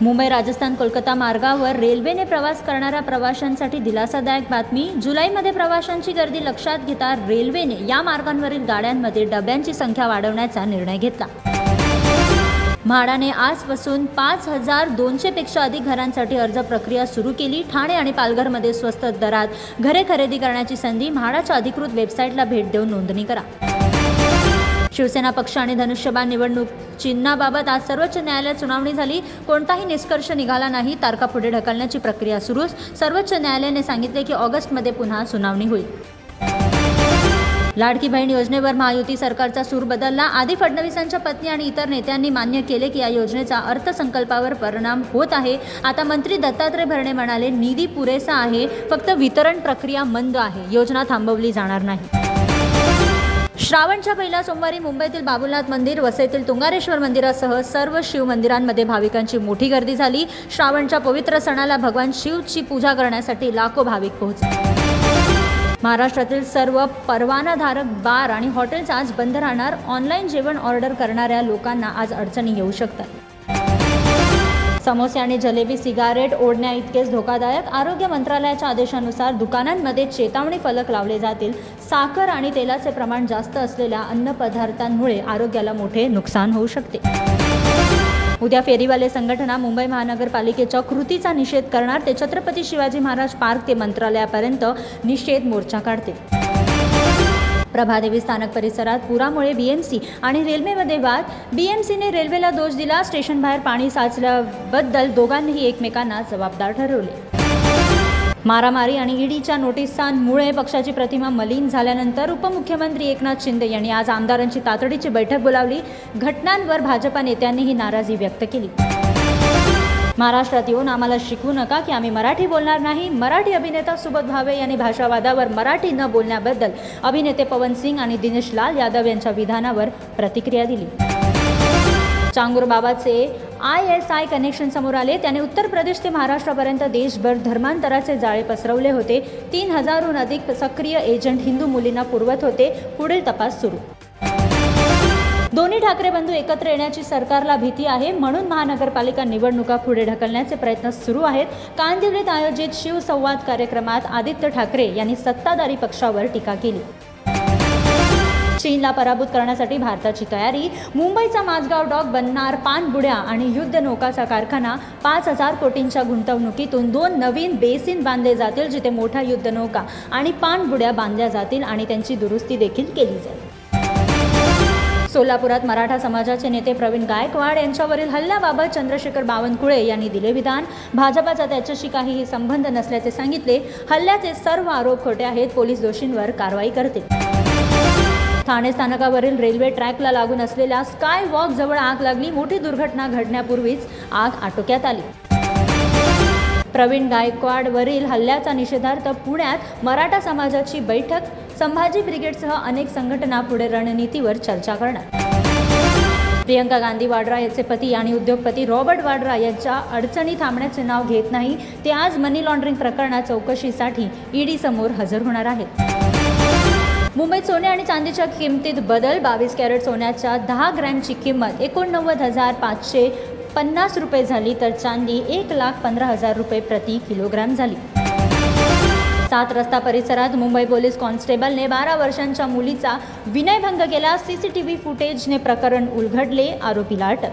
मुंबई राजस्थान कोलकाता मार्गावर रेल्वेने प्रवास करणाऱ्या प्रवाशांसाठी दिलासादायक बातमी। जुलैमध्ये प्रवाशांची गर्दी लक्षात घेता रेल्वेने या मार्गांवरील गाड्यांमध्ये डब्यांची संख्या वाढवण्याचा निर्णय घेतला। म्हाडाने आजपासून 5200 पेक्षा अधिक घरांसाठी अर्ज प्रक्रिया सुरू केली। ठाणे आणि पालघरमध्ये स्वस्त दरात घरे खरेदी करण्याची संधी। म्हाडाच्या अधिकृत वेबसाईटला भेट देऊन नोंदणी करा। शिवसेना पक्ष आणि धनुष्यबाण निवडणूक चिन्हाबाबत आज सर्वोच्च न्यायालयात सुनावणी झाली। कोणताही निष्कर्ष निघाला नाही। तारखा पुढे ढकलण्याची प्रक्रिया सुरू। सर्वोच्च न्यायालयाने सांगितले की ऑगस्टमध्ये पुन्हा सुनावणी होईल। लाडकी बहीण योजनेवर महायुती सरकारचा सूर बदलला। आधी फडणवीसांच्या पत्नी आणि इतर नेत्यांनी मान्य केले की या योजनेचा अर्थसंकल्पावर परिणाम होत आहे। आता मंत्री दत्तात्रय भरणे म्हणाले, निधी पुरेसा आहे, फक्त वितरण प्रक्रिया मंद आहे, योजना थांबवली जाणार नाही। श्रावणच्या पहिल्या सोमवारी मुंबईतील बाबुलनाथ मंदिर, वसईतील तुंगारेश्वर मंदिरासह सर्व शिव मंदिरांमध्ये भाविकांची मोठी गर्दी झाली। श्रावणच्या पवित्र सणाला भगवान शिवची पूजा करण्यासाठी लाखो भाविक पोहोचले। महाराष्ट्रातील सर्व परवानाधारक बार आणि हॉटेल्स आज बंद राहणार। ऑनलाईन जेवण ऑर्डर करणाऱ्या लोकांना आज अडचणी येऊ शकतात। समोसे आणि जलेबी सिगारेट ओढण्या इतकेच धोकादायक। आरोग्य मंत्रालयाच्या आदेशानुसार दुकानांमध्ये चेतावणी फलक लावले जातील। साखर आणि तेलाचे प्रमाण जास्त असलेल्या अन्नपदार्थांमुळे आरोग्याला मोठे नुकसान होऊ शकते। उद्या फेरीवाले संघटना मुंबई महानगरपालिकेच्या कृतीचा निषेध करणार। ते छत्रपती शिवाजी महाराज पार्क ते मंत्रालयापर्यंत निषेध मोर्चा काढतील। प्रभादेवी स्थानक परिसरात पुरामुळे बीएमसी आणि रेल्वेमध्ये वाद। बीएमसीने रेल्वेला दोष दिला। स्टेशन बाहेर पाणी साचल्याबद्दल दोघांनीही एकमेकांना जबाबदार ठरवले। मारामारी आणि ईडीच्या नोटिसांमुळे पक्षाची प्रतिमा मलिन झाल्यानंतर उपमुख्यमंत्री एकनाथ शिंदे यांनी आज आमदारांची तातडीची बैठक बोलावली। घटनांवर भाजपा नेत्यांनीही नाराजी व्यक्त केली। महाराष्ट्रात येऊन आम्हाला शिकवू नका की आम्ही मराठी बोलणार नाही। मराठी अभिनेता सुबोध भावे यांनी भाषावादावर मराठी न बोलण्याबद्दल अभिनेते पवन सिंग आणि दिनेश लाल यादव यांच्या विधानावर प्रतिक्रिया दिली। चांगूर बाबाचे ISI कनेक्शन समोर आले। त्याने उत्तर प्रदेश ते महाराष्ट्रापर्यंत देशभर धर्मांतराचे जाळे पसरवले होते। 3000हून अधिक सक्रिय एजंट हिंदू मुलींना पुरवत होते। पुढील तपास सुरू। दोन्ही ठाकरे बंधू एकत्र येण्याची सरकारला भीती आहे, म्हणून महानगरपालिका निवडणुका पुढे ढकलण्याचे प्रयत्न सुरू आहेत। कांदिवलीत आयोजित शिवसंवाद कार्यक्रमात आदित्य ठाकरे यांनी सत्ताधारी पक्षावर टीका केली। चीनला पराभूत करण्यासाठी भारताची तयारी। मुंबईचा माझगाव डॉक बनणार पाणबुड्या आणि युद्धनौकाचा कारखाना। 5000 कोटींच्या गुंतवणुकीतून 2 नवीन बेसिन बांधले जातील, जिथे मोठ्या युद्धनौका आणि पाणबुड्या बांधल्या जातील आणि त्यांची दुरुस्ती देखील केली जाईल। सोलापुरात मराठा समाजाचे नेते प्रवीण गायकवाड यांच्यावरील हल्ल्याबाबत चंद्रशेखर बावनकुळे यांनी दिले विधान। भाजपाचा त्याच्याशी काहीही संबंध नसल्याचे सांगितले। हल्ल्याचे सर्व आरोप खोटे आहेत। पोलीस दोषींवर कारवाई करतील। ठाणे स्थानकावरील रेल्वे ट्रॅकला लागून असलेल्या स्काय वॉक जवळ आग लागली। मोठी दुर्घटना घडण्यापूर्वीच आग आटोक्यात आली। प्रवीण गायकवाडवरील हल्ल्याचा निषेधार्थ पुण्यात मराठा समाजाची बैठक। संभाजी ब्रिगेडसह अनेक संघटना पुढे रणनीतीवर चर्चा करणार। प्रियंका गांधी वाड्रा यांचे पती आणि उद्योगपती रॉबर्ट वाड्रा यांच्या अडचणी थांबण्याचे नाव घेत नाही। ते आज मनी लॉन्ड्रिंग प्रकरणात चौकशीसाठी ईडी समोर हजर होणार आहेत। मुंबईत सोने आणि चांदीच्या किमतीत बदल। 22 कॅरेट सोन्याच्या 10 ग्रॅमची किंमत 89,550 रुपये झाली, तर चांदी 1,15,000 रुपये प्रति किलोग्रॅम झाली। 7 रस्ता परिसरात मुंबई पोलीस कॉन्स्टेबलने 12 वर्षांच्या मुलीचा विनयभंग केला। CCTV फुटेजने प्रकरण उलगडले। आरोपीला अटक।